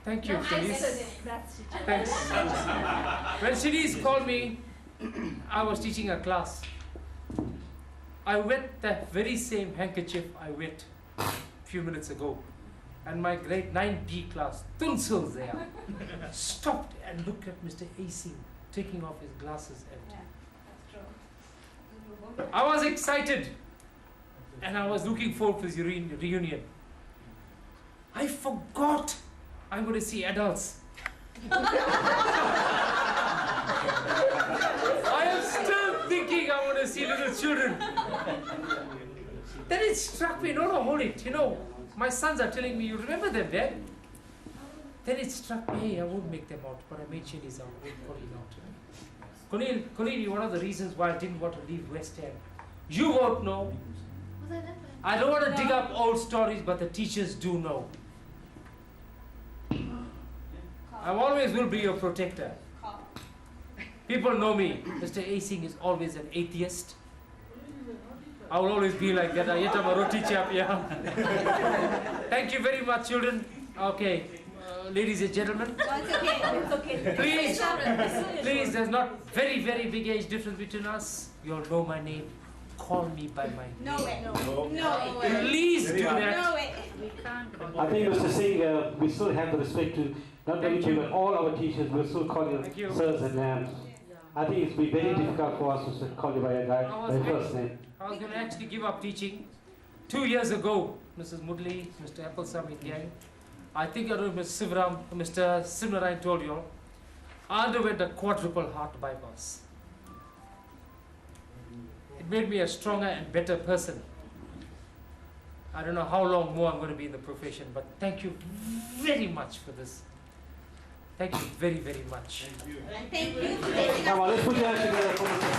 Thank you, Shanice. That's Thanks. When Shanice called me, I was teaching a class. I wet that very same handkerchief I wet a few minutes ago. And my grade 9B class, Tunsil there, stopped and looked at Mr. Acing taking off his glasses. Yeah, that's true. I was excited and I was looking forward for his reunion. I forgot I'm going to see adults. I am still thinking I want to see little children. Then it struck me, no, hold it. You know, my sons are telling me, you remember them, Dad? Then it struck me, hey, I won't make them out, but I made Shanice out, I won't Colleen out. Colleen, one of the reasons why I didn't want to leave West Ham. You won't know. I don't want to dig up old stories, but the teachers do know. I always will be your protector. People know me. Mr. Acing is always an atheist. I will always be like that. Thank you very much, children. Okay, ladies and gentlemen. No, it's okay. It's okay. Please, there's not very big age difference between us. You all know my name. Call me by my name. No way. No way. Please do that. No way. I think, Mr. Singh, we still have the respect to not only you, but all our teachers. We'll still call you sirs and ma'ams. I think it's been very difficult for us to call you by your first name. I was going to actually give up teaching 2 years ago. Mrs. Mudley, Mr. Applesamy gang. I think I don't know Mr. Simnarayan told you all. I underwent a quadruple heart bypass. It made me a stronger and better person. I don't know how long more I'm going to be in the profession, but thank you very much for this. Thank you very much. Thank you. Come on, let's put your hands together for Mr.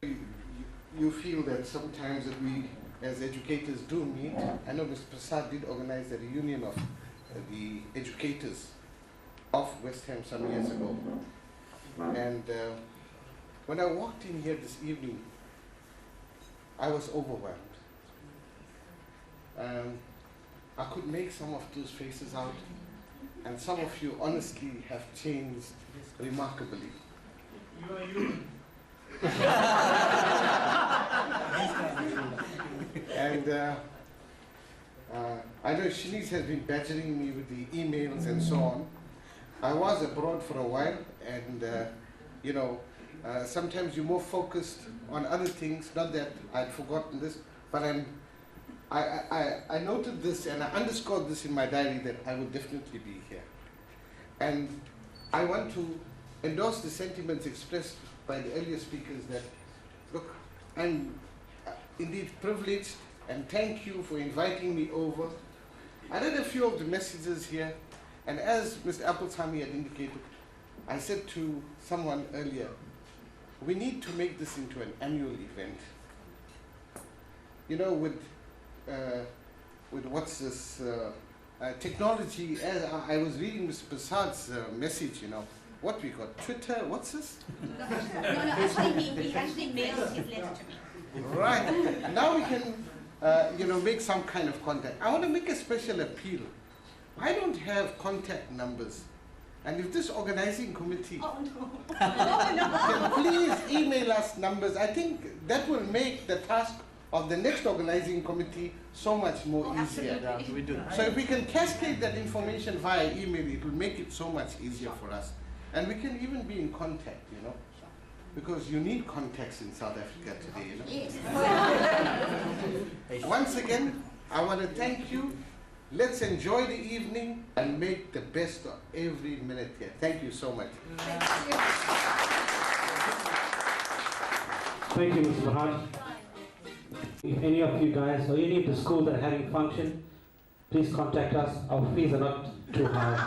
Singh. You feel that sometimes that we as educators do meet. I know Mr. Prasad did organize a reunion of the educators of West Ham some years ago. And when I walked in here this evening, I was overwhelmed. I could make some of those faces out, and some of you honestly have changed remarkably. You are human. And I know Shanice has been badgering me with the emails and so on. I was abroad for a while, and you know, sometimes you're more focused on other things. Not that I'd forgotten this, but I noted this and I underscored this in my diary that I would definitely be here. And I want to endorse the sentiments expressed by the earlier speakers that, look, I'm indeed privileged, and thank you for inviting me over. I read a few of the messages here, and as Mr. Applesamy had indicated, I said to someone earlier, we need to make this into an annual event. You know, with what's this, technology, as I was reading Mr. Prasad's message, you know, what we got, Twitter, what's this? No, actually he actually mailed his letter to me. Right, now we can, you know, make some kind of contact. I want to make a special appeal. I don't have contact numbers. And if this organizing committee can please email us numbers, I think that will make the task of the next organizing committee so much more easier. Yeah, we do. So if we can cascade that information via email, it will make it so much easier for us. And we can even be in contact, you know, because you need contacts in South Africa today, you know. Once again, I want to thank you. Let's enjoy the evening and make the best of every minute here. Thank you so much. Thank you, Mr. Maharaj. If any of you guys or any of the schools that are having function, please contact us. Our fees are not too high.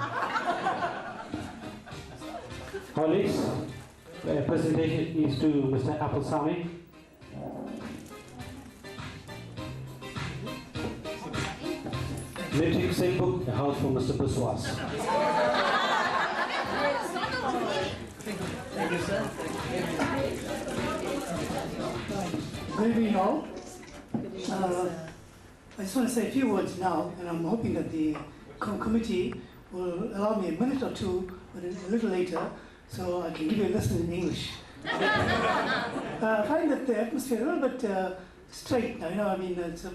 Our next presentation is to Mr. Applesamy. Metric Sing Book, a house for Mr. Biswas. Thank you, sir. Good evening all. I just want to say a few words now, and I'm hoping that the committee will allow me a minute or two, but a little later, so I can give you a lesson in English. I find that the atmosphere a little bit straight now, I mean, it's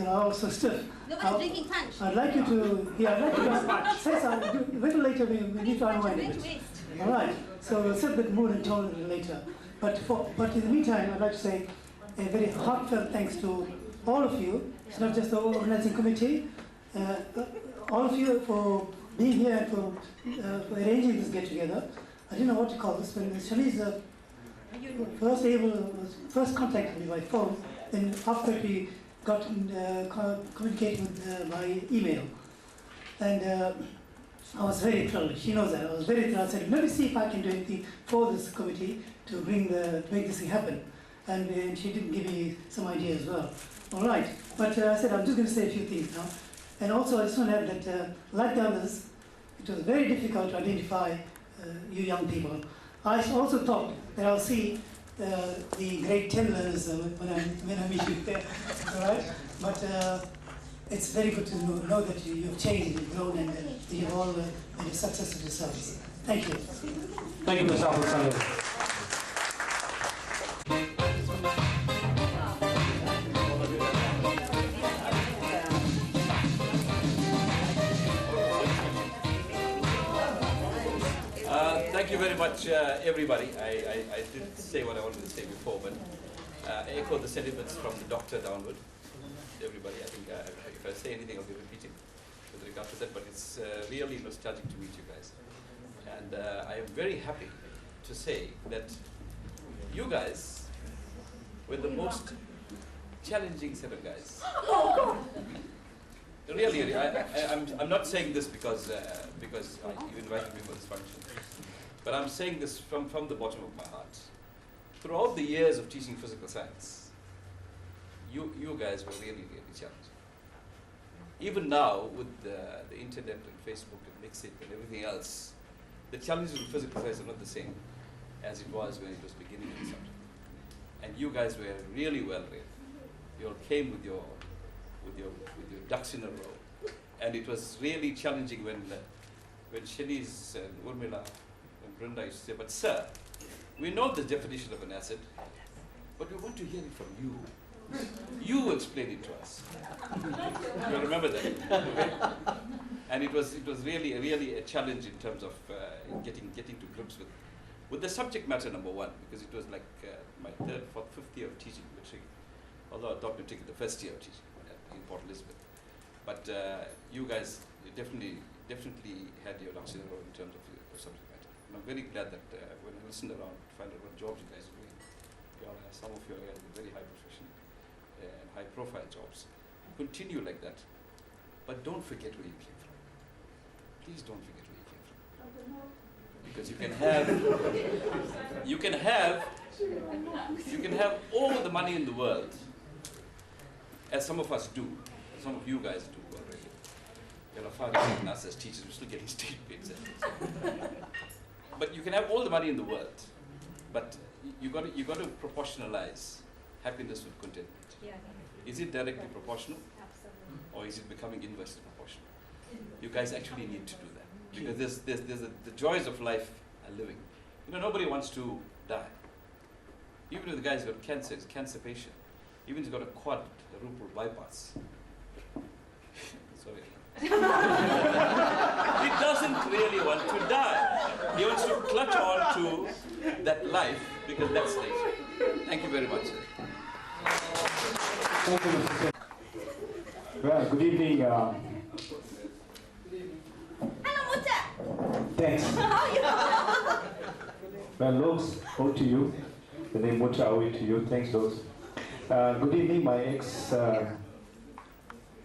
also stiff. Nobody's drinking punch. I'd like you to, I'd like you to say something. A little later, we need to unwind it. All right, so we'll set the mood and tone a little later. But in the meantime, I'd like to say a very heartfelt thanks to all of you. It's not just the organizing committee. All of you for being here and for arranging this get-together. I didn't know what to call this, when Shanice first contacted me by phone, then after we got communicating with by email. And I was very thrilled. She knows that. I was very thrilled. I said, let me see if I can do anything for this committee to make this thing happen. And she did give me some idea as well. All right. But I said, I'm just going to say a few things now. And also, I just want to add that, like the others, it was very difficult to identify you young people. I also thought that I'll see the grade 10 learners when I meet you there. All right? But it's very good to know that you've changed, you've grown, and you've all made a success of yourselves. Thank you. Thank you, Mr. Abdul. Thank you very much, everybody. I did say what I wanted to say before, but I echo the sentiments from the doctor downward. Everybody, I think if I say anything, I'll be repeating with regard to that, but it's really nostalgic to meet you guys. And I am very happy to say that you guys were the most challenging set of guys. Really, I'm not saying this because you invited me for this function. But I'm saying this from the bottom of my heart. Throughout the years of teaching physical science, you guys were really, really challenging. Even now, with the internet and Facebook and Mixit and everything else, the challenges in physical science are not the same as it was when it was beginning and started. And you guys were really well read. You all came with your ducks in a row. And it was really challenging when Shanice and Urmila and Brenda used to say, but sir, we know the definition of an acid, but we want to hear it from you. You explain it to us. You remember that? And it was really a challenge in terms of getting to grips with the subject matter, number one, because it was like my third, fourth, fifth year of teaching matric, although I thought matric the first year of teaching in Port Elizabeth. But you guys definitely had your ducks in a row in terms of your subject matter. And I'm very glad that when I listened around to find out what jobs you guys are doing, some of you are in very high profession and high profile jobs. Continue like that, but don't forget where you came from. Please don't forget where you came from. Because you can have all the money in the world, as some of us do, some of you guys do already. You're far better than us as teachers, we're still getting state paid. But you can have all the money in the world, but you got to proportionalize happiness with contentment. Yeah. Is it directly proportional? Absolutely. Or is it becoming inversely proportional? You guys actually need to do that, because the joys of life are living. Nobody wants to die. Even if the guy's got cancer, he's a cancer patient. Even if he's got a quadruple bypass. Sorry. He doesn't really want to die. He wants to clutch on to that life because that's nature. Thank you very much, sir. Thank you, Mr. Chair. Well, good evening. Hello, Mutta. Thanks. How are you? Well, Lokes, over to you. The name Mutta, over to you. Thanks, Lokes. Good evening, my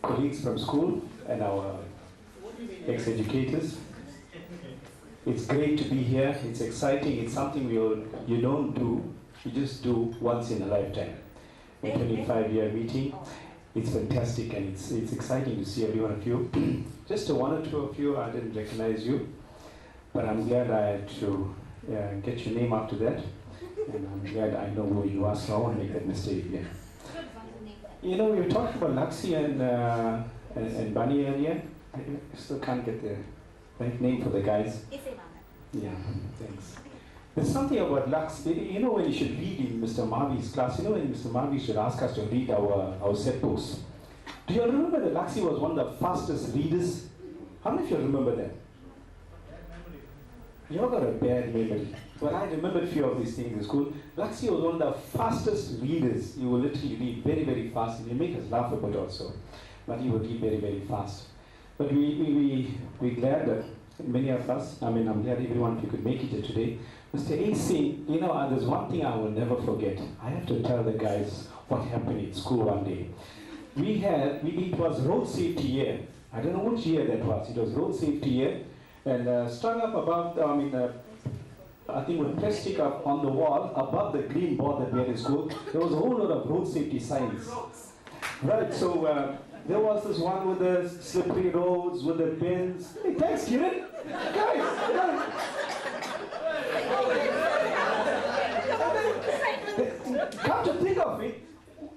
colleagues from school and our ex-educators. It's great to be here. It's exciting. It's something you don't do. You just do once in a lifetime. A 25-year meeting. It's fantastic, and it's exciting to see every one of you. Just one or two of you, I didn't recognize you, but I'm glad I had to get your name after that, and I'm glad I know who you are, so I won't make that mistake again. You know, we were talking about Laxi and Bunny earlier. I still can't get the right name for the guys. Yeah, thanks. There's something about Lux. You know, when you should read in Mr. Mavi's class, you know, when Mr. Mavi should ask us to read our set books. Do you remember that Laxi was one of the fastest readers? How many of you remember that? You all got a bad memory. Well, I remembered a few of these things in school. Laxi was one of the fastest readers. He would literally read very, very fast, and he make us laugh a bit also. But he would read very, very fast. But we're glad that many of us, I mean, I'm glad everyone of you could make it here today. Mr. AC, you know, there's one thing I will never forget. I have to tell the guys what happened in school one day. It was road safety year. I don't know which year that was. It was road safety year. And strung up above, I think with plastic up on the wall, above the green board that we had in school, there was a whole lot of road safety signs. Right, so there was this one with the slippery roads, with the bends. Hey, thanks, Kiran. Guys. Come to think of it,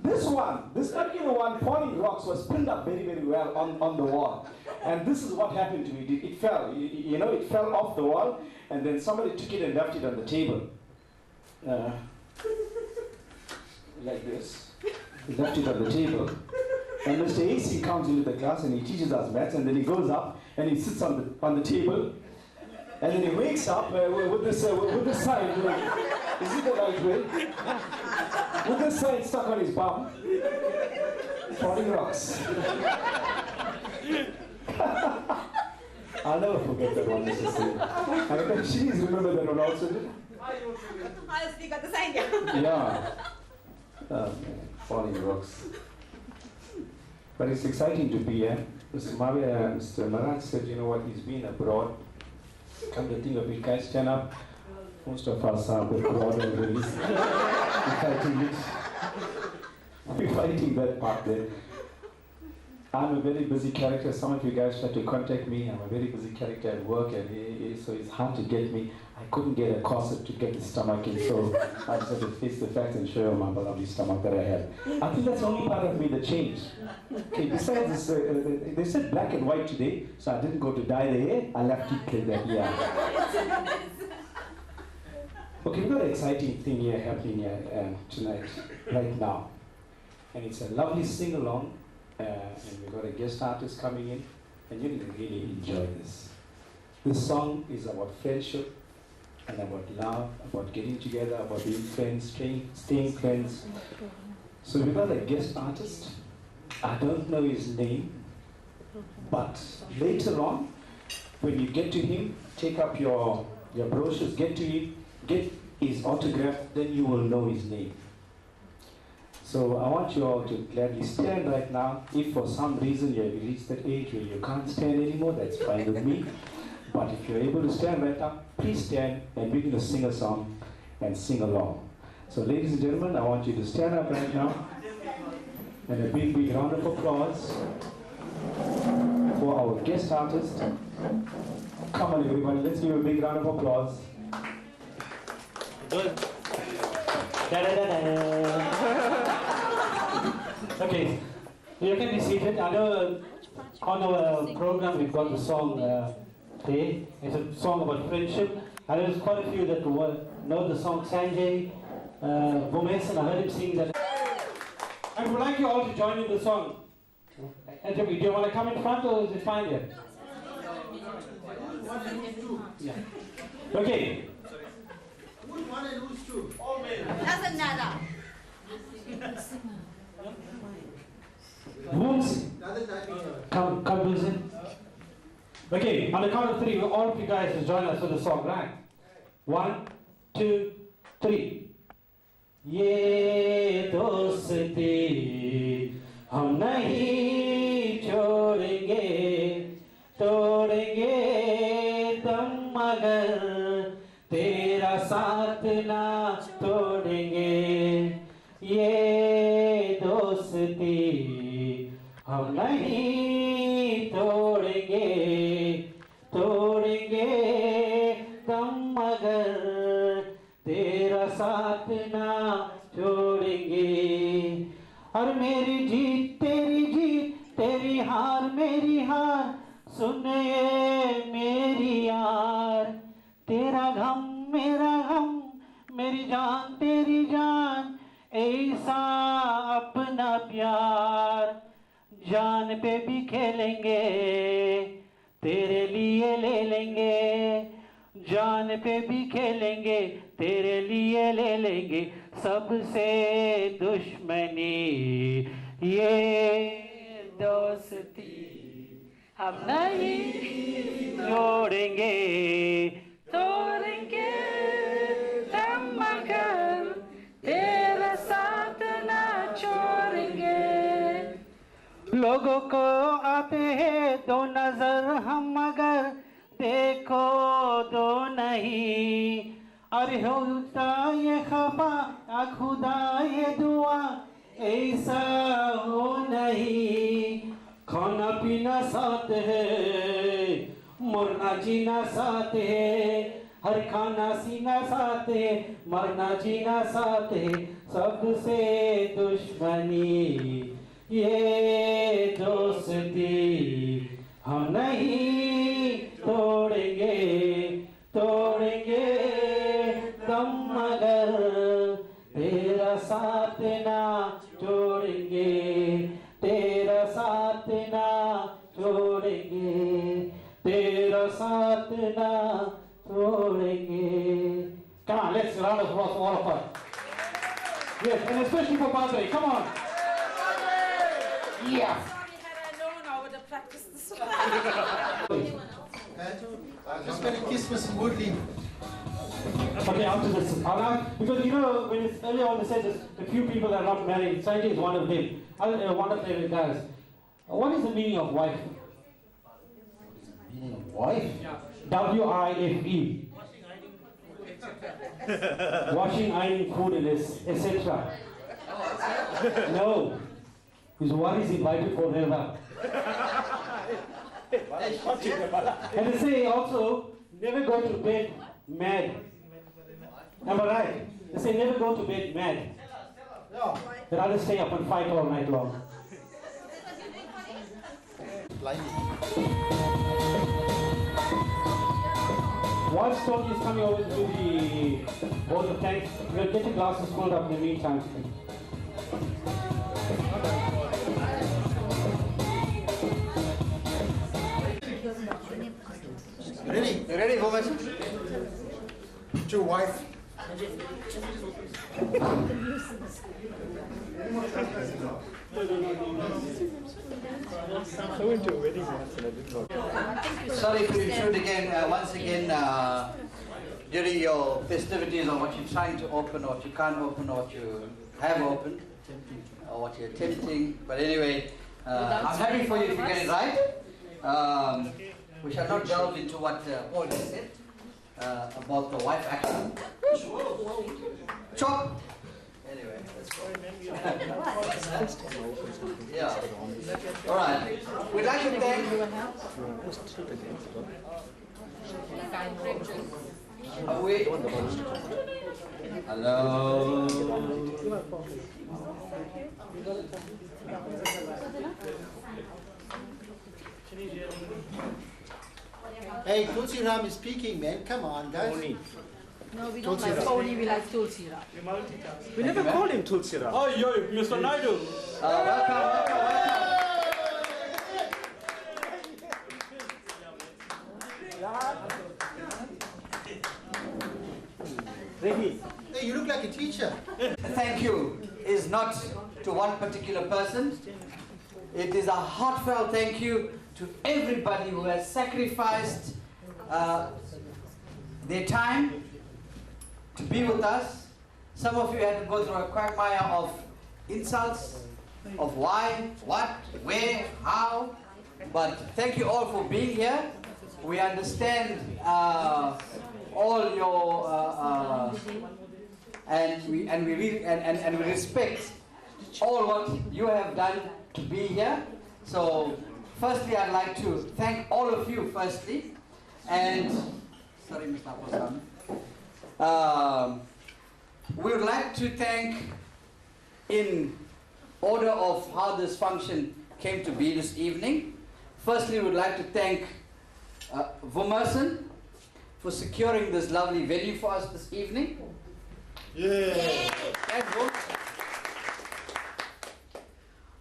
this particular one, Falling Rocks, was pinned up very, very well on the wall. And this is what happened to it. It fell, you know, it fell off the wall, and then somebody took it and left it on the table. Like this. He left it on the table. And Mr. AC comes into the class and he teaches us maths, and then he goes up and he sits on the table, and then he wakes up with this sign. Is it the right way? With this sign stuck on his bum. Falling Rocks. I'll never forget that one, Mr. Singh. I bet she's remember that one also, did Honestly, got the sign. Yeah. Falling Rocks. But it's exciting to be here. Mr. Maharaj said, you know what, he's been abroad. Come to think of it, guys, stand up. Most of us are abroad already. We're fighting that part there. I'm a very busy character. Some of you guys tried to contact me. I'm a very busy character at work, and so it's hard to get me. I couldn't get a corset to get the stomach in, so I just had to face the facts and show you my lovely stomach that I had. I think that's the only part of me that changed. Okay, besides this, they said black and white today, so I didn't go to dye the hair. I left it like that, yeah. Okay, we've got an exciting thing here happening here tonight, right now. And it's a lovely sing-along. And we've got a guest artist coming in, and you're going to really enjoy this. This song is about friendship, and about love, about getting together, about being friends, staying friends. So we've got a guest artist. I don't know his name, but later on, when you get to him, take up your brochures, get to him, get his autograph, then you will know his name. So I want you all to gladly stand right now. If for some reason you have reached that age where you can't stand anymore, that's fine with me. But if you're able to stand right now, please stand, and we're going to sing a song and sing along. So ladies and gentlemen, I want you to stand up right now. And a big, big round of applause for our guest artist. Come on everybody, let's give a big round of applause. Good. Okay, you can be seated. I know on our program we've got the song today. It's a song about friendship. I know there's quite a few that know the song. Sanjay, Vomesh, and I heard him sing that. I would like you all to join in the song. And do you want to come in front, or is it fine here? Yeah. Okay. Who's one and who's two? All male. Doesn't matter. Who's? Come listen. Okay, on the count of three, all of you guys will join us for the song, right? 1, 2, 3. ये दोस्ती हम नहीं छोड़ेंगे, तोड़ेंगे दम मगर तेरा साथ ना तोड़ेंगे. ये दोस्ती हम नहीं तोड़ेंगे, तोड़ेंगे दम मगर तेरा साथ ना छोड़ेंगे. और मेरी जान पे भी खेलेंगे, तेरे लिए ले लेंगे, जान पे भी खेलेंगे, तेरे लिए ले लेंगे, सबसे दुश्मनी ये दोस्ती हम नहीं जोड़ेंगे, तोड़ेंगे दम मगर तेरा साथ ना छोड़ेंगे। लोगों को आते हैं दो नजर हम मगर देखो दो नहीं, अरे होता ये खफा आ खुदा ये दुआ ऐसा हो नहीं, खाना पीना साथ है मरना जीना साथ है, हर खाना सीना साथ है मरना जीना साथ है, सबसे दुश्मनी ये दोस्ती हम नहीं तोड़ेंगे, तोड़ेंगे दम मगर तेरा साथ ना छोड़ेंगे, तेरा साथ ना छोड़ेंगे, तेरा साथ ना छोड़ेंगे. Come on, let's round of applause for all of us. Yes, and especially for Padre. Come on. Yes. Sorry, had I known, I would have practiced this. Just Merry Christmas and Woodley. Okay, after this, because you know, when it's earlier on, they said there's a few people that are not married. Sanjay is one of them. One of them guys. What is the meaning of wife? Meaning of wife? W-I-F-E. Washing, ironing, food, and etc. No. Because what is invited forever? And they say also, never go to bed mad. Am I right? They say never go to bed mad. No. They'd rather stay up and fight all night long. While Tony is coming over to do the vote of thanks, we'll get the glasses filled up in the meantime. Ready? You ready for message? To wife. Sorry to intrude again, once again, during your festivities on what you're trying to open, or what you can't open, or what you have opened, or what you're attempting. But anyway, I'm happy for you if you get it right. We shall not delve into what Paul has said about the wife action. Chop! Anyway, let's go. Yeah. All right. We'd like to thank. Hello. Hey, Tulsi Ram is speaking, man. Come on, guys. No, we don't like Tony, we like Tulsi Ram. We never called him Tulsi Ram. Oh, yo, Mr. Naidu. Welcome. Hey, you look like a teacher. Thank you is not to one particular person. It is a heartfelt thank you to everybody who has sacrificed their time to be with us. Some of you had to go through a quagmire of insults, of why, what, where, how. But thank you all for being here. We understand all your and we respect all what you have done to be here. So firstly, I'd like to thank all of you firstly, and sorry, Mr. Apostle. We would like to thank, in order of how this function came to be this evening. Firstly, we would like to thank Vumerson for securing this lovely venue for us this evening. Yeah.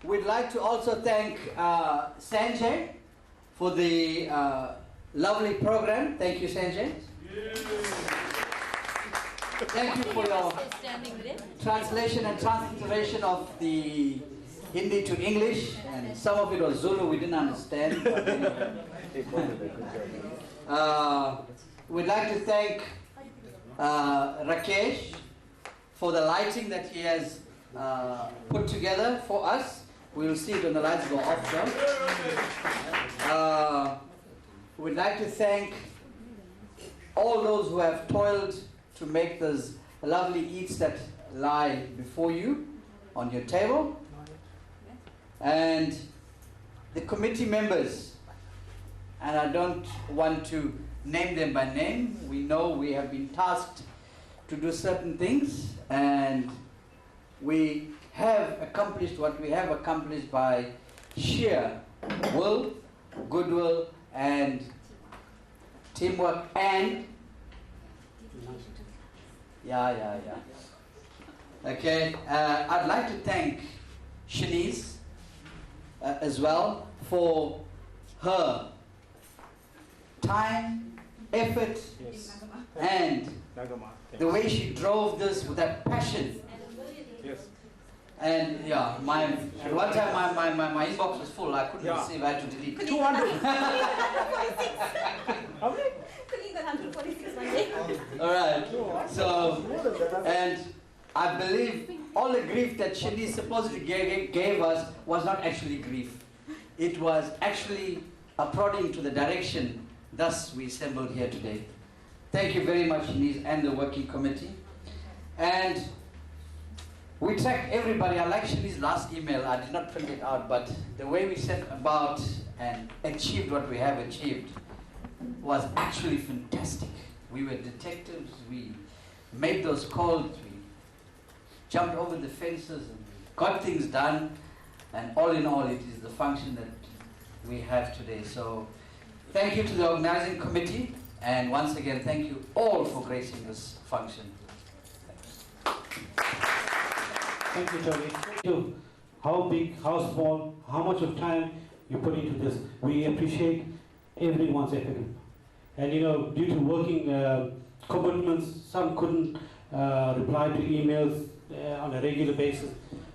we'd like to also thank Sanjay for the lovely program. Thank you, Sanjay. Thank you for your translation and transliteration of the Hindi to English, and some of it was Zulu we didn't understand. But we'd like to thank Rakesh for the lighting that he has put together for us. We'll see it when the lights go off though. We'd like to thank all those who have toiled to make those lovely eats that lie before you on your table. And the committee members, and I don't want to name them by name. We know we have been tasked to do certain things, and we have accomplished what we have accomplished by sheer will, goodwill, and teamwork, and okay, I'd like to thank Shanice as well for her time, effort, and the way she drove this with that passion. Yes. And yeah, at one time my inbox was full. I couldn't receive. I had to delete. 200. All right. So, and I believe all the grief that Shanice supposedly gave us was not actually grief. It was actually a prodding to the direction. Thus, we assembled here today. Thank you very much, Shanice, and the working committee. And we tracked everybody. I like Shanice's last email. I did not print it out, but the way we set about and achieved what we have achieved was actually fantastic. We were detectives. We made those calls. We jumped over the fences and got things done. And all in all, it is the function that we have today. So thank you to the organizing committee. And once again, thank you all for gracing this function. Thank you, Tony. Thank you. How big, how small, how much of time you put into this. We appreciate everyone's effort. And you know, due to working commitments, some couldn't reply to emails on a regular basis.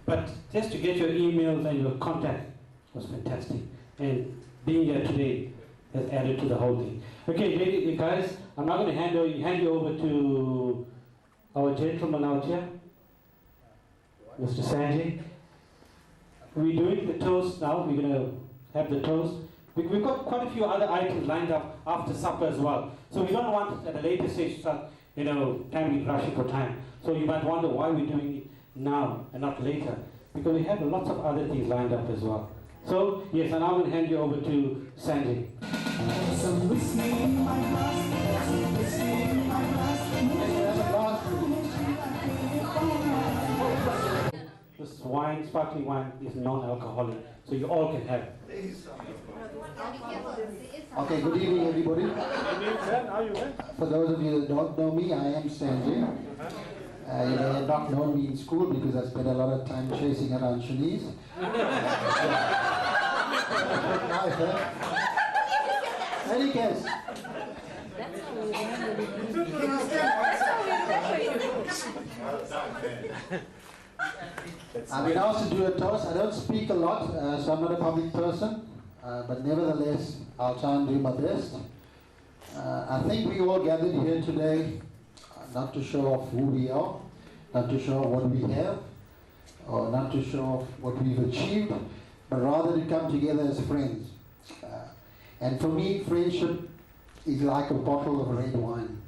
But just to get your emails and your contact was fantastic. And being here today has added to the whole thing. Okay, ladies, guys, I'm now going to hand you over to our gentleman out here, Mr. Sanjay. We're doing the toast now. We're going to have the toast. We've got quite a few other items lined up after supper as well. So we don't want at a later stage to start, time rushing for time. So you might wonder why we're doing it now and not later. Because we have lots of other things lined up as well. So, yes, and I'm going to hand you over to Sanjay. Some whiskey in my glass, some whiskey in my glass. This wine, sparkling wine, is non-alcoholic, so you all can have it. Okay, good evening, everybody. For those of you that don't know me, I am Sanjay. You may have not known me in school because I spent a lot of time chasing around Shanice. Any guess? I've been asked to do a toast. I don't speak a lot, so I'm not a public person. But nevertheless, I'll try and do my best. I think we all gathered here today not to show off who we are, not to show off what we have, or not to show off what we've achieved, but rather to come together as friends. And for me, friendship is like a bottle of red wine.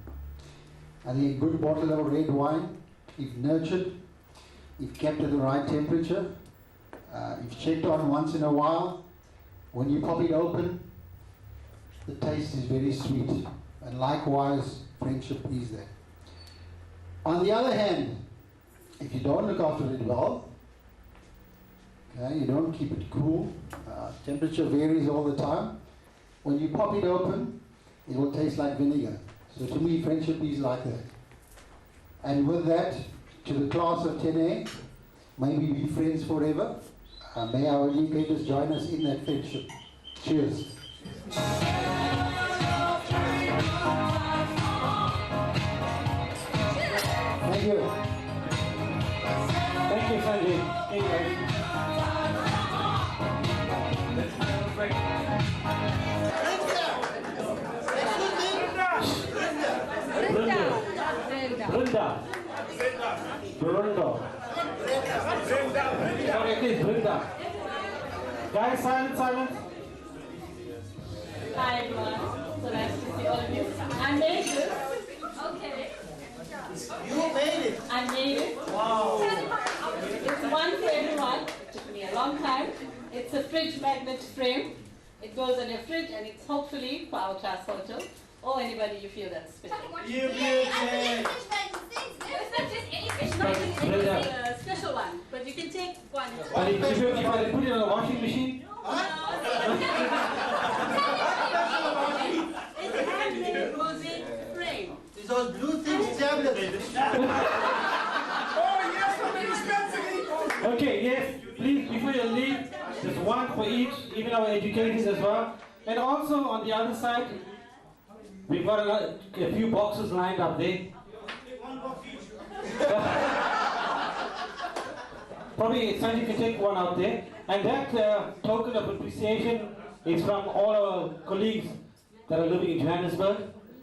I think a good bottle of red wine, if nurtured, if kept at the right temperature, if checked on once in a while, when you pop it open, the taste is very sweet. And likewise, friendship is that. On the other hand, if you don't look after it well, okay, you don't keep it cool, temperature varies all the time. When you pop it open, it will taste like vinegar. So to me, friendship is like that. And with that, to the class of 10A, may we be friends forever. may our educators join us in that friendship. Cheers. Thank you. Thank you, Sanjay. Thank you. Brenda. Sorry, please, Brenda. Guys, silence. Hi everyone. So nice to see all of you. I made this. Okay. You made it. I made it. Wow. It's one for everyone. It took me a long time. It's a fridge magnet frame. It goes on your fridge and it's hopefully for our class photo or anybody you feel that's special. You It's not just any fish magnet, it's a special one. But you can take one. But if I put it in a washing machine? It's a handmade mosaic frame. It's those blue things tablets. Okay, yes, please, before you leave, there's one for each, even our educators as well. And also on the other side, we've got a few boxes lined up there. Probably Sanjay can take one out there. And that token of appreciation is from all our colleagues that are living in Johannesburg.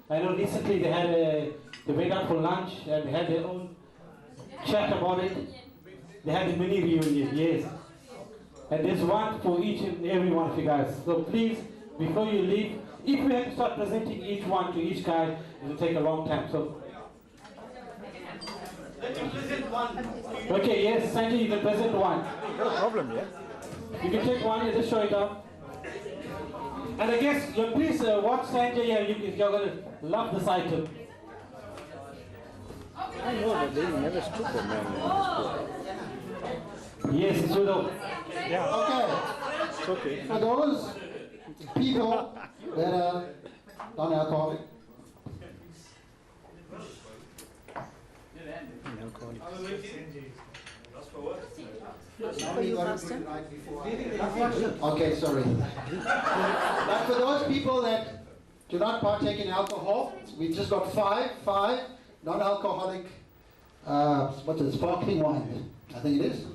I know recently they went out for lunch and they had their own chat about it. They had a mini reunion, yes. And there's one for each and every one of you guys. So please, before you leave, if we have to start presenting each one to each guy, it will take a long time. So, okay, yes, Sanjay, you can present one. No problem, yeah. You can take one and just show it up. And I guess, please watch Sanjay here if you're going to love this item. I know that they never Superman. Yes, it's Sudo. Yeah. Okay. It's okay. For those people that are non-alcoholic, okay, sorry. But for those people that do not partake in alcohol, we've just got five non-alcoholic, what's it, sparkling wine, I think it is.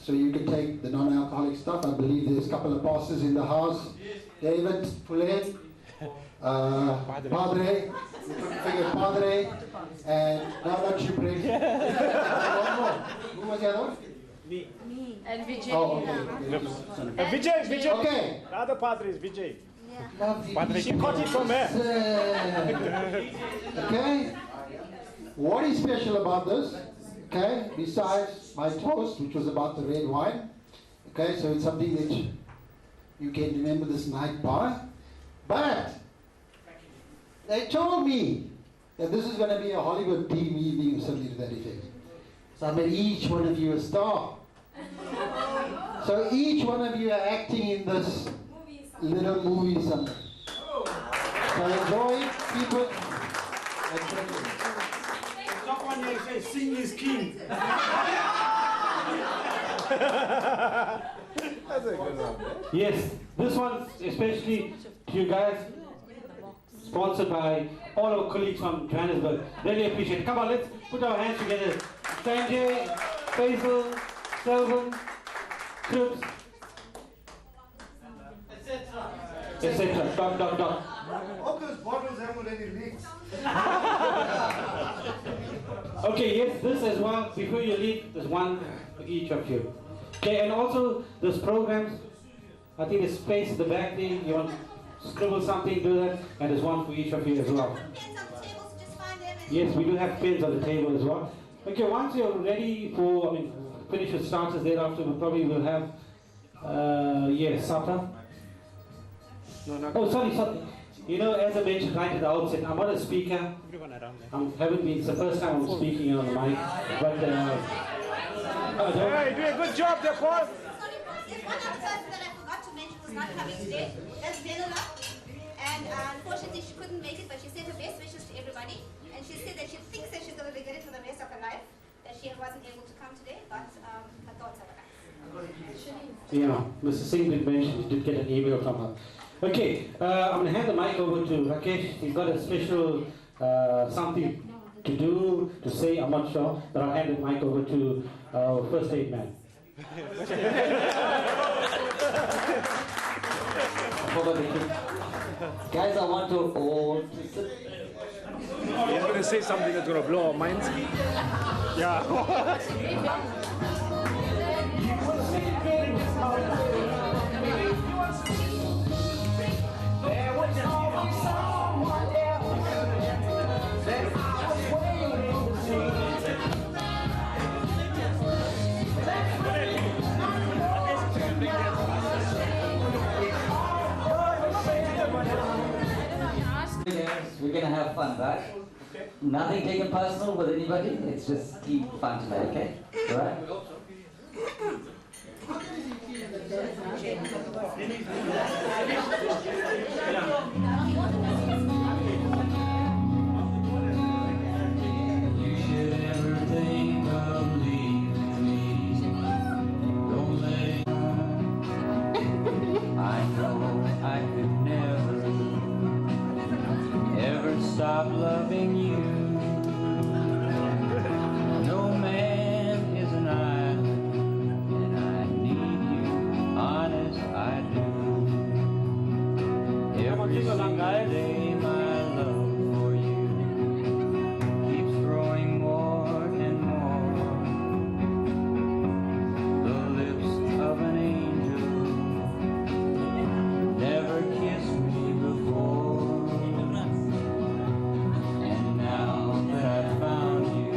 So you can take the non-alcoholic stuff. I believe there's a couple of pastors in the house. David, Pulen, Padre, we couldn't figure Padre, and now not Chupre. One more. Who was the other one? Me. And Vijay. Oh, okay. Vijay. Okay. The other padre is Vijay. Lovely. She caught it from her. Okay. What is special about this? Okay, besides my toast, which was about the red wine. Okay, so it's something that you can remember this night by. But they told me that this is going to be a Hollywood team evening or something to that effect. So I made each one of you a star. So each one of you are acting in this little movie somewhere. So enjoy, keep it, and drink it. Top one here says, sing is king. That's a good one. Yes, this one especially to you guys, sponsored by all our colleagues from Johannesburg. Really appreciate it. Come on, let's put our hands together. Sanjay, Faisal, Selvin, Cripps, etc. Dot. All those bottles have already leaked. Okay, yes, this as well. Before you leave, there's one for each of you. Okay, and also those programs, I think there's space at the back there. You want to scribble something, do that, and there's one for each of you as well. Yes, we do have pins on the table as well. Okay, once you're ready for, finish your starters thereafter, we probably will have, supper. Oh, sorry. You know, as I mentioned right at the outset, I'm not a speaker. It's the first time I'm speaking on the mic. But, Hey, you do a good job there, Paul. There's one other person that I forgot to mention who's not coming today. That's Velula. And unfortunately, she couldn't make it, but she sent her best wishes to everybody. And she said that she thinks that she's going to regret it for the rest of her life, that she wasn't able to come today, but her thoughts are nice. Yeah, Mrs. Singh did mention he did get an email from her. Okay, I'm going to hand the mic over to Rakesh. He's got a special something to do, to say, I'm not sure, but I'll hand the mic over to our first aid man. Guys, I want to all... He's going to say something that's going to blow our minds. Yeah. We're gonna have fun, right? Okay. Nothing taken personal with anybody. It's just keep fun tonight, okay? All right? You should never think of leaving me. Don't let I know I could never ever stop loving you. No man is an island, and I need you, honest I do. Every single day my love for you keeps growing more and more. The lips of an angel never kissed me before. And now that I found you,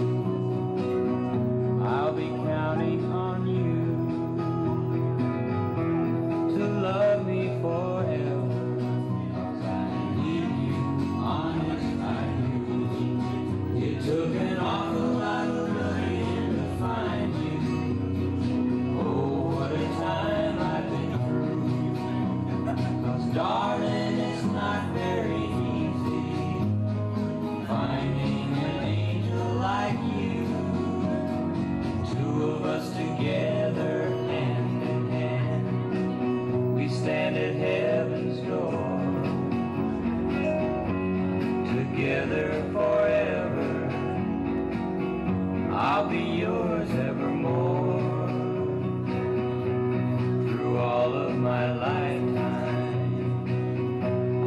I'll be counting on you to love me forever. 'Cause I need you, honest I do. It took an awful lot of looking to find you. Oh, what a time I've been through. 'Cause darling, it's not very easy finding an angel like you. Two of us together, hand in hand, we stand at heaven's door. Together forever, I'll be yours evermore. Through all of my lifetime,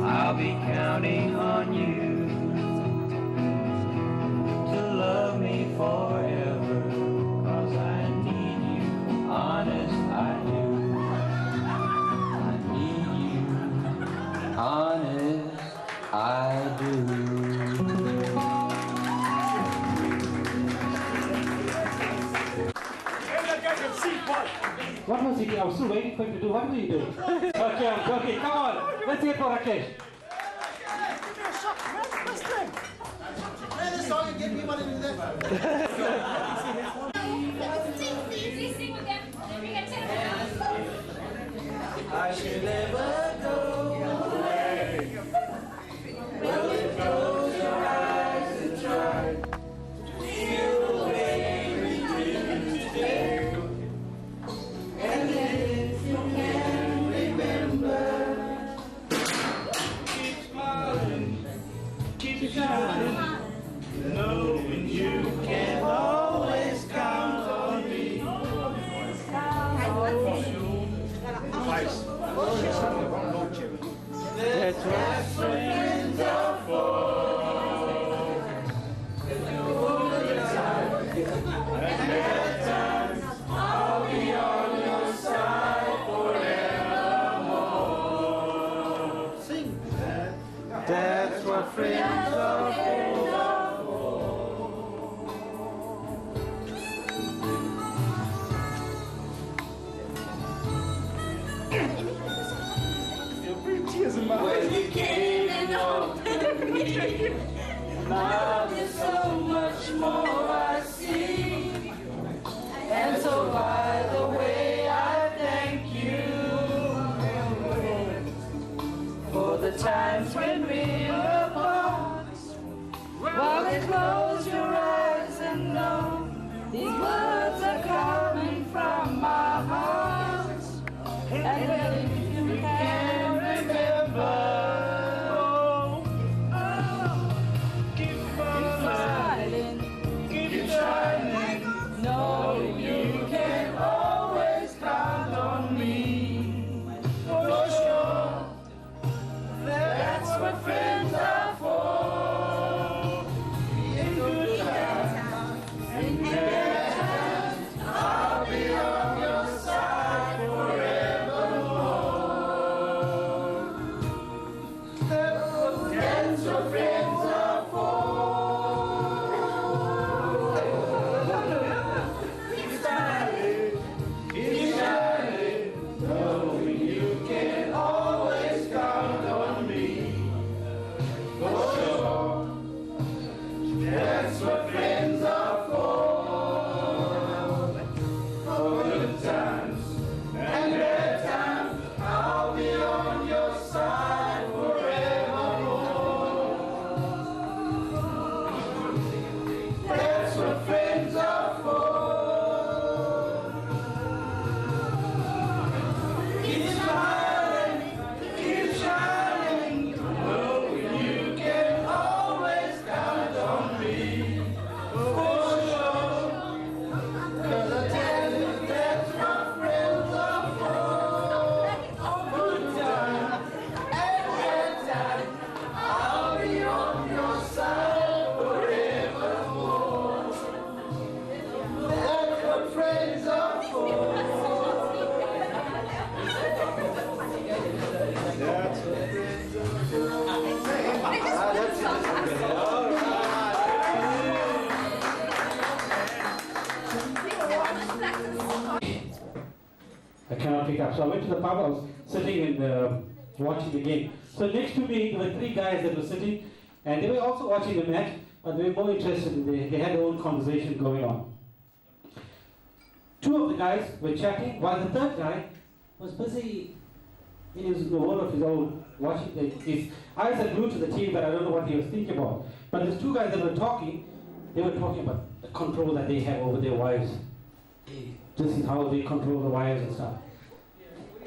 I'll be counting on you to love me forever. 'Cause I need you, honest I do. I need you, honest I do. What was he doing? I was still waiting for him to do. What was he doing? Okay, come on. Let's hear it for Rakesh. Play this song and give me one in there. I should never go away. Well, it close your eyes and try to feel the way we do today. And if you can remember, keep smiling, keep shining, knowing you can always count on me. That's what friends are for. And at times I'll be on your side forevermore. Sing that. That's what friends are for. When you came and opened me, now there's so much more I see. And so by the way, I thank you for the times when we were apart. While you close your eyes and know these words are coming from my heart. what friends are for. Keep shining, knowing you can always count on me. For sure, that's what friends are for. For good times and bad times, I'll be on your side forevermore. That's what friends are for. Keep smiling, keep shining, knowing you can always count on me. For sure, 'cause I tell you that's what friends are for. Good times and bad times, I'll be on your side forevermore. That's what friends are for. That's what friends I cannot pick up. So I went to the pub, I was sitting and watching the game. So next to me, there were three guys that were sitting, and they were also watching the match, but they were more interested in they had their own conversation going on. Two of the guys were chatting, while the third guy was busy in the world of his own, watching his eyes are glued to the TV, but I don't know what he was thinking about. But there's two guys that were talking, they were talking about the control that they have over their wives. This is how they control the wives and stuff.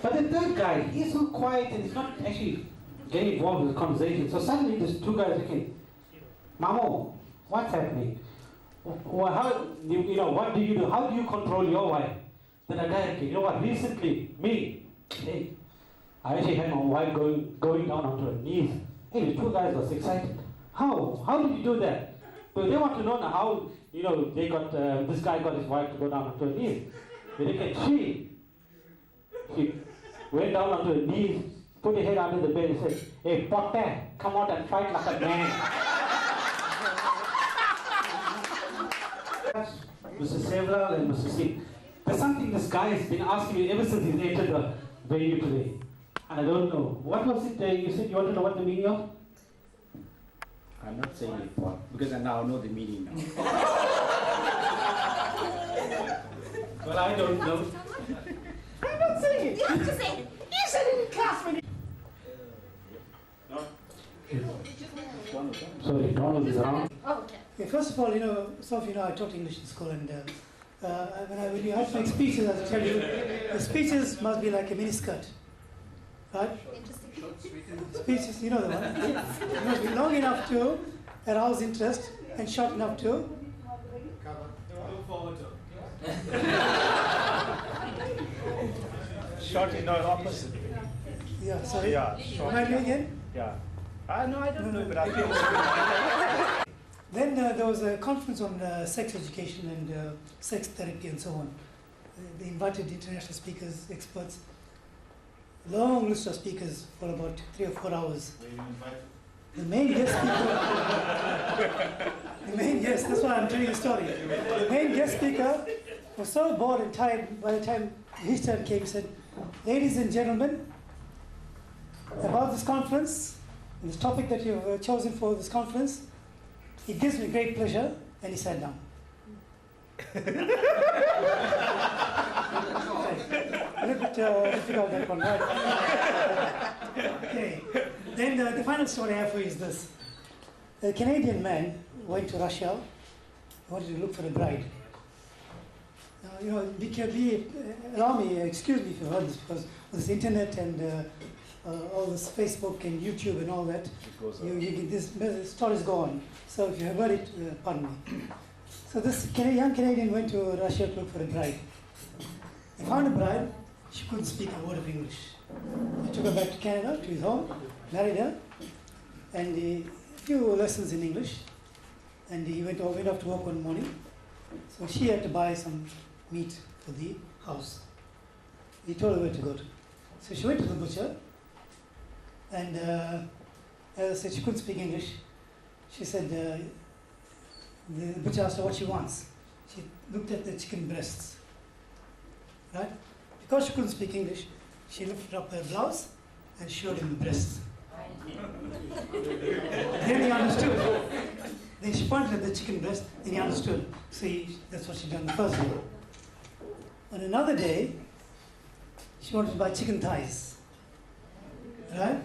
But the third guy, he's so quiet and he's not actually getting involved with the conversation. So suddenly these two guys are thinking, Mamo, what's happening? Well, how, what do you do? How do you control your wife? Then the guy, you know what, recently, me, hey, I actually had my wife going down onto her knees. Hey, the two guys was excited. How? How did you do that? But they want to know now how, they got, this guy got his wife to go down onto her knees. But they can, she went down onto her knees, put her head under the bed and said, hey, Potter, come out and fight like a man. Mr. Sevlal and Mr. Singh, there's something this guy has been asking me ever since he's entered the venue today. I don't know. What was it you said you want to know what the meaning of? I'm not saying it, Paul, because I now know the meaning now. Well, I don't know. I'm not saying it. You have to say it. You said it in class when Sorry, Donald is around. Oh, okay. Okay, first of all, some of you know I taught English in school, and when you have to make speeches, as I tell you, the speeches must be like a miniskirt, right? Speeches, you know the one. It must be long enough to arouse interest and short enough to Look forward to. Short, opposite. Yeah, sorry. Yeah, short. Remind me again? Yeah. No, I don't know, but I think Then there was a conference on sex education and sex therapy and so on. They invited international speakers, experts, long list of speakers for about 3 or 4 hours. The main guest speaker, that's why I'm telling you the story. The main guest speaker was so bored and tired by the time his turn came, he said, ladies and gentlemen, about this conference, this topic that you've chosen for this conference, it gives me great pleasure, and he sat down. A little bit difficult, that one, right? Okay. Then the final story I have for you is this. A Canadian man went to Russia, wanted to look for a bride. Allow me, excuse me if you heard this, because with this internet and all this Facebook and YouTube and all that, you get this stories go on. So if you have heard it, pardon me. So this young Canadian went to Russia to look for a bride. He found a bride. She couldn't speak a word of English. He took her back to Canada, to his home, married her, and a few lessons in English. And he went off to work one morning. So she had to buy some meat for the house. He told her where to go to. So she went to the butcher, and said she couldn't speak English. She said, the butcher asked her what she wants. She looked at the chicken breasts, right? Because she couldn't speak English, she lifted up her blouse and showed him the breasts. Then he understood. Then she pointed at the chicken breast, then he understood. So that's what she done the first day. On another day, she wanted to buy chicken thighs. Right?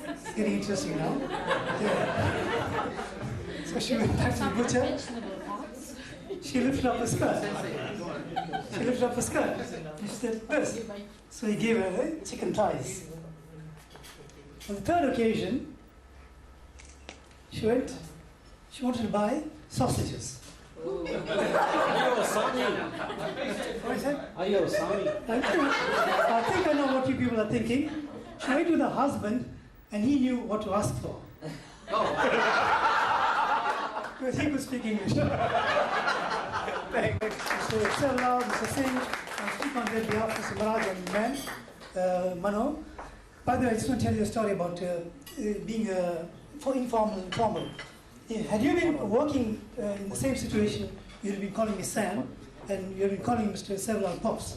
It's getting interesting now. Yeah. So she went back to the butcher. She lifted up her skirt. She lifted up her skirt. And she said, this. So he gave her the chicken thighs. On the third occasion, she wanted to buy sausages. What is that? Are you a Sami? I think I know what you people are thinking. She went with her husband and he knew what to ask for. Because he could speak English. Mr. Sarlal, Mr. Singh, I speak on their behalf, Mr. Maraj and Mano. By the way, I just want to tell you a story about being informal and formal. Had you been working in the same situation, you'd have been calling me Sam, and you'd have been calling Mr. Sarlal Pops.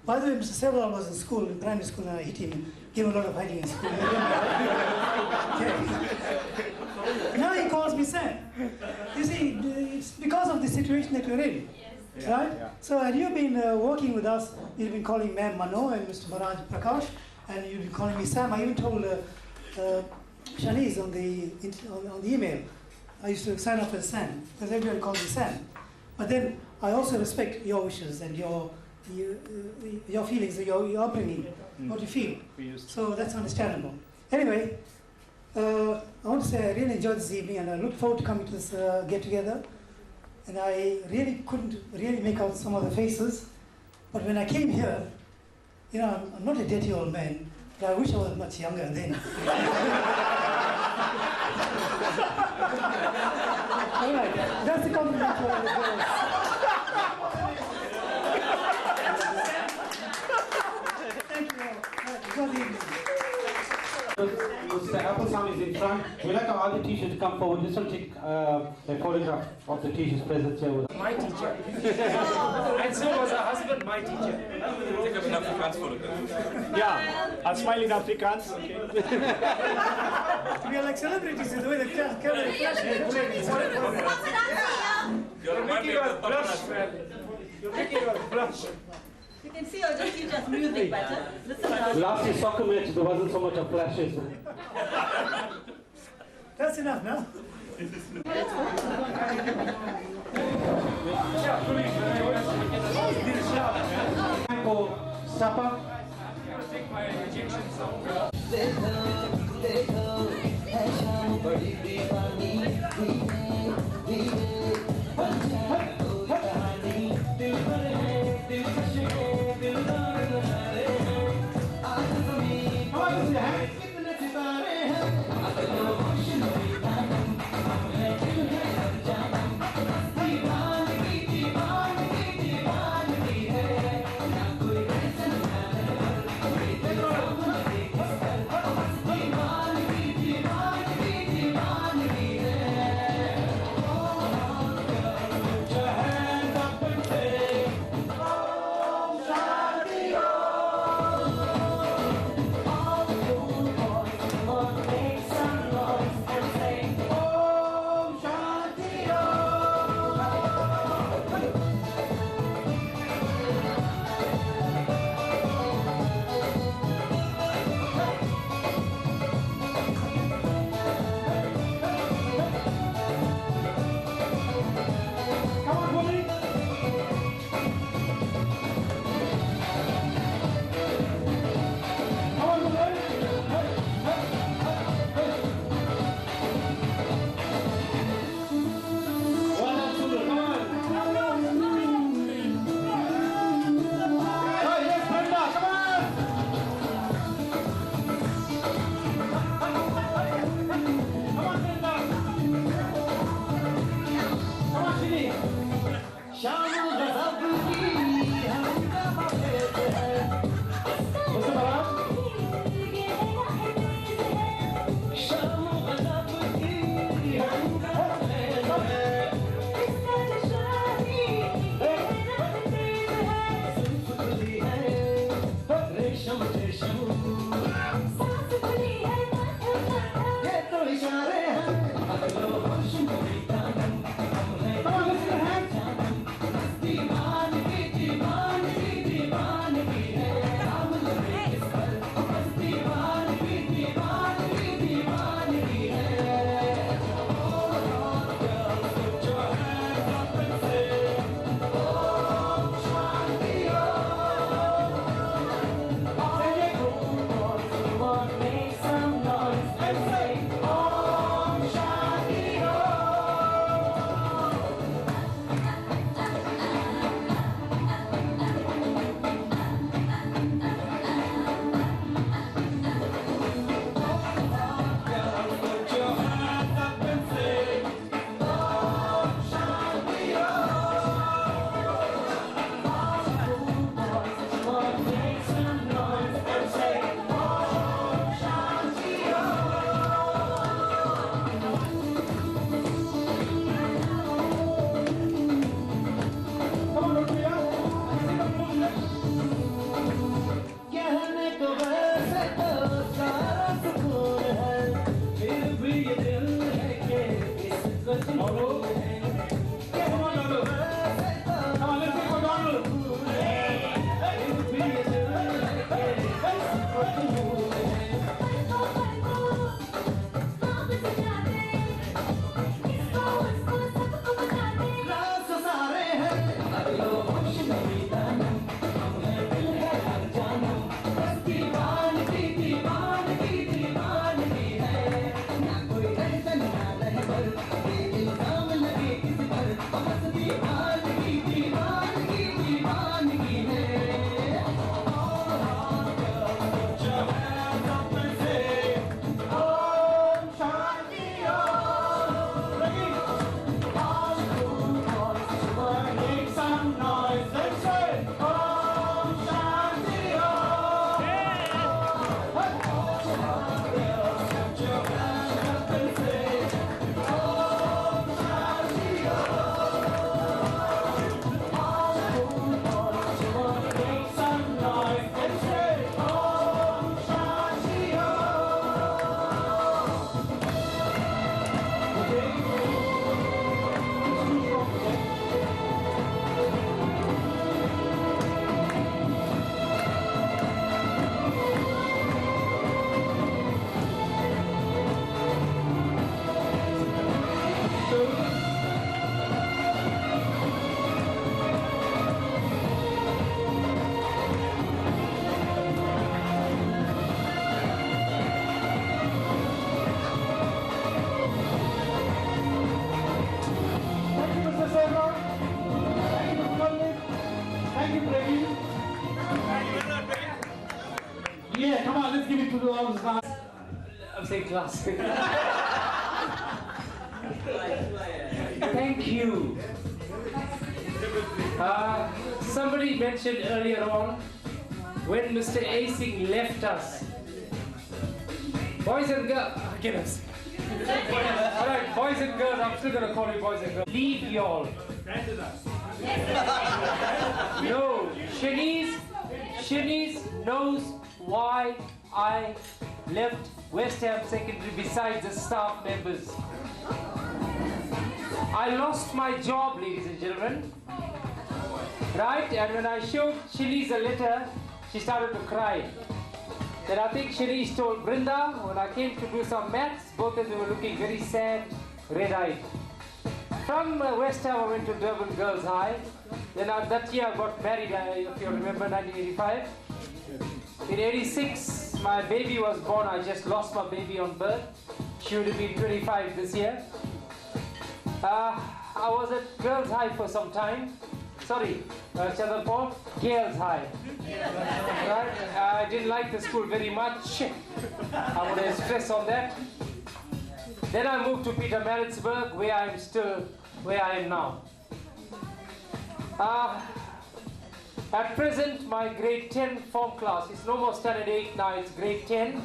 By the way, Mr. Sarlal was in school, in primary school, and I hit him, gave him a lot of hiding in school. Okay. Now he calls me Sam. You see, it's because of the situation that we're in. Yes. Right? Yeah. So had you been working with us, you'd have been calling Ma'am Mano and Mr. Maraj Prakash, and you'd be calling me Sam. I even told Shanice on the email, I used to sign up as Sam, because everybody calls me Sam. But then I also respect your wishes and your feelings, your upbringing, what you feel. So that's understandable. Anyway, I want to say I really enjoyed this evening and I look forward to coming to this get-together. And I really couldn't really make out some of the faces. But when I came here, you know, I'm not a dirty old man, but I wish I was much younger then. All right, that's the compliment to all the girls. Thank you all. Good evening. Mr. Appleson is in front. We'd like our other teachers to come forward. Just want to take a photograph of the teachers present here with us. My teacher. And so was her husband, my teacher. Take up an Afrikaans photograph. Yeah, a smiling Afrikaans. Okay. We are like celebrities in the way the camera flashes. You're making us blush, man. You're making us blush. You can see I'll just use music better. Last year's soccer match, there wasn't so much of flashes. That's enough now. Time for supper. Take my injections out. Yeah, come on, let's give it to the others now. I'm saying class. Thank you. Somebody mentioned earlier on when Mr. Asing left us. Boys and girls, alright, boys and girls, I'm still gonna call you boys and girls. Leave y'all. No, Shanice knows why I left West Ham Secondary besides the staff members. I lost my job, ladies and gentlemen. Right? And when I showed Shanice a letter, she started to cry. Then I think Shanice told Brinda, when I came to do some maths, both of them were looking very sad, red-eyed. From West Ham, I went to Durban Girls High. Then that year I got married, if you remember, 1985. In 86, my baby was born. I just lost my baby on birth. She would have been 25 this year. I was at Girls High for some time. Sorry, Chandrapur, Girls High. Right? I didn't like the school very much. I want to stress on that. Then I moved to Peter Maritzburg, where I am now. At present, my grade 10 form class, it's no more standard 8 now, it's grade 10,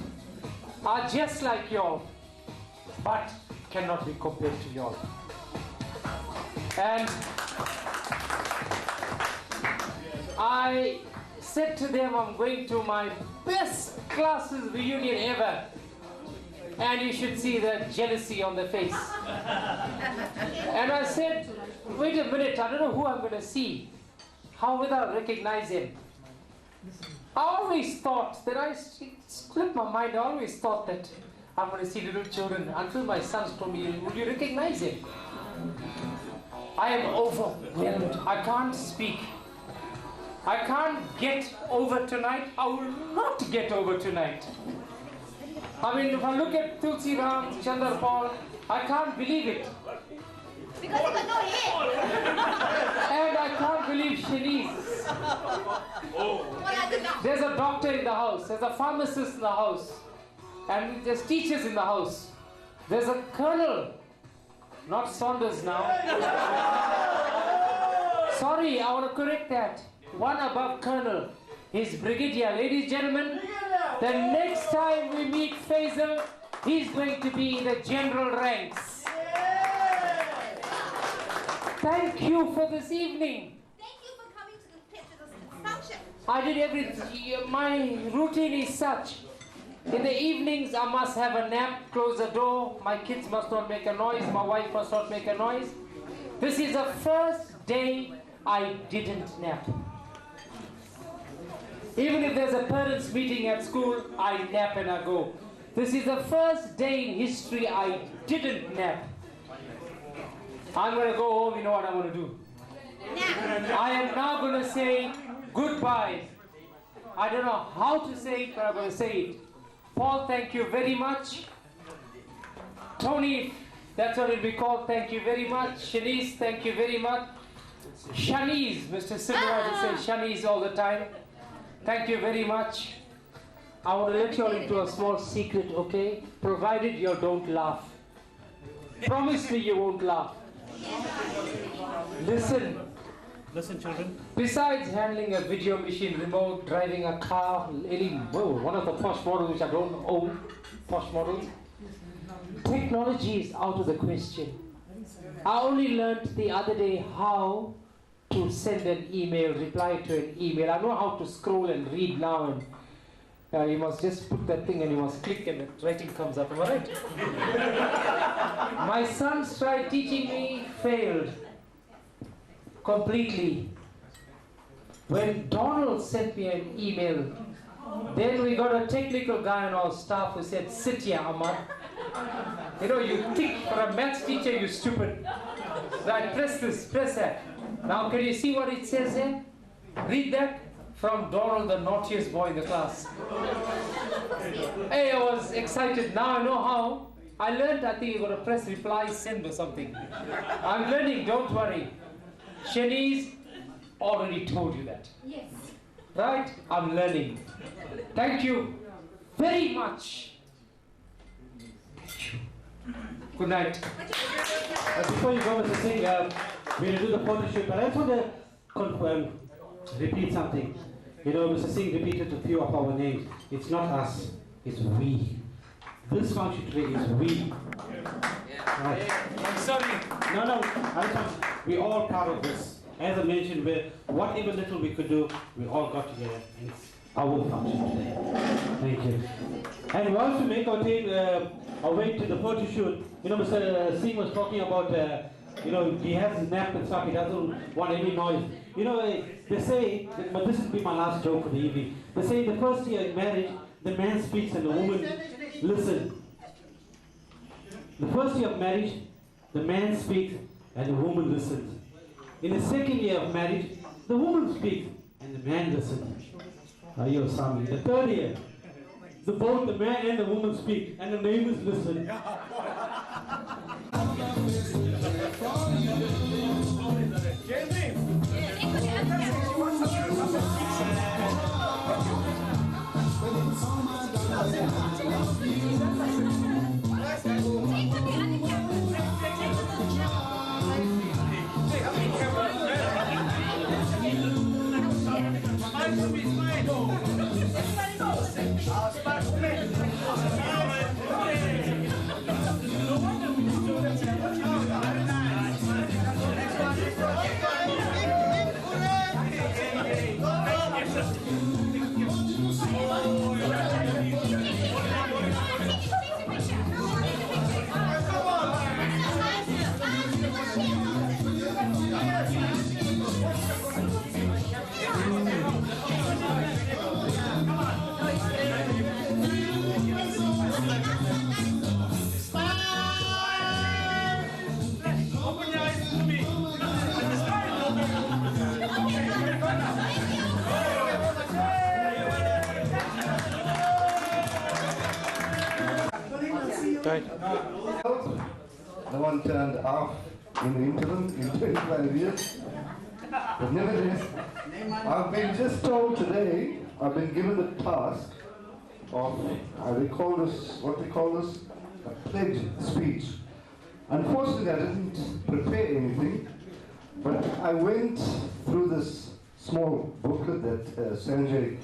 are just like y'all, but cannot be compared to y'all. And I said to them, I'm going to my best classes reunion ever. And you should see the jealousy on the face. And I said, wait a minute, I don't know who I'm going to see. How will I recognize him? I always thought that it slipped my mind. I always thought that I'm going to see little children until my sons told me, will you recognize him? I am overwhelmed. I can't speak. I can't get over tonight. I will not get over tonight. I mean, if I look at Tulsi Ram, Chandrapal, I can't believe it. Because you got no hair. And I can't believe Shanice. There's a doctor in the house. There's a pharmacist in the house. And there's teachers in the house. There's a colonel. Not Saunders now. Sorry, I want to correct that. One above colonel. He's brigadier. Ladies and gentlemen, the next time we meet Faisal, he's going to be in the general ranks. Thank you for this evening. Thank you for coming to this function. I did everything. My routine is such. In the evenings, I must have a nap, close the door. My kids must not make a noise. My wife must not make a noise. This is the first day I didn't nap. Even if there's a parents' meeting at school, I nap and I go. This is the first day in history I didn't nap. I'm going to go home, you know what I'm going to do? I am now going to say goodbye. I don't know how to say it, but I'm going to say it. Paul, thank you very much. Tony, that's what it'll be called, thank you very much. Shanice, thank you very much. Shanice, Mr. Silva would say Shanice all the time. Thank you very much. I want to let you all into a small secret, okay? Provided you don't laugh. Promise me you won't laugh. Listen. Listen, children. Besides handling a video machine, remote, driving a car, one of the posh models which I don't own, posh models, technology is out of the question. I only learned the other day how to send an email, reply to an email. I know how to scroll and read now, and you must just put that thing and you must click and the writing comes up, am I right? My sons tried teaching me, failed completely. When Donald sent me an email, then we got a technical guy on our staff who said, sit here, Ahmad. You know, you think for a maths teacher, you're stupid. So I press this, press that. Now can you see what it says there? Read that. From Donald, the naughtiest boy in the class. Hey, I was excited. Now I know how. I learned, I think you're going to press reply, send or something. I'm learning, don't worry. Shanice already told you that. Yes. Right? I'm learning. Thank you very much. Good night. Before you go, Mr. Singh, we'll do the photo shoot, but I just want to confirm, repeat something. You know, Mr. Singh repeated a few of our names. It's not us, it's we. This function today is we. Right. I'm sorry. No, we're all part of this. As I mentioned, whatever little we could do, we all got together. And it's our function today. Thank you. And once we make our way to the photo shoot, you know, Mr. Singh was talking about, you know, he has his nap and stuff, he doesn't want any noise. You know, they say, but this will be my last joke for the evening. They say the first year in marriage, the man speaks and the woman listens. The first year of marriage, the man speaks and the woman listens. In the second year of marriage, the woman speaks and the man listens. Ayo Sami. The third year, both the man and the woman speak and the neighbors listen. Right. No one turned off in the interim in 25 years. But nevertheless, I've been just told today, I've been given the task of, what they call this, a pledge speech. Unfortunately, I didn't prepare anything, but I went through this small booklet that Sanjay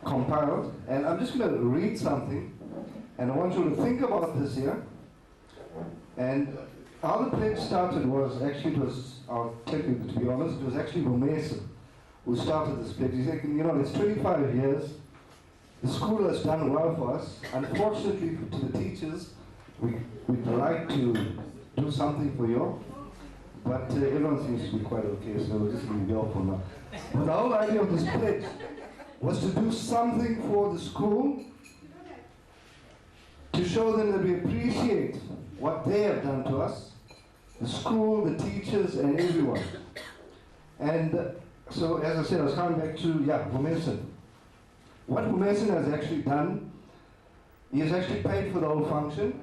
compiled, and I'm just going to read something, and I want you to think about this here. And how the pledge started was actually, I'll tell you to be honest, it was actually Mason who started this pledge. He said, you know, it's 25 years, the school has done well for us. Unfortunately, to the teachers, we'd like to do something for you, but everyone seems to be quite okay, so we'll just leave you off for now. But the whole idea of this pledge was to do something for the school, to show them that we appreciate what they have done to us, the school, the teachers, and everyone. And so, as I said, I was coming back to, Vumesan. What Vumesan has actually done, he has actually paid for the whole function.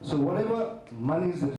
So whatever monies that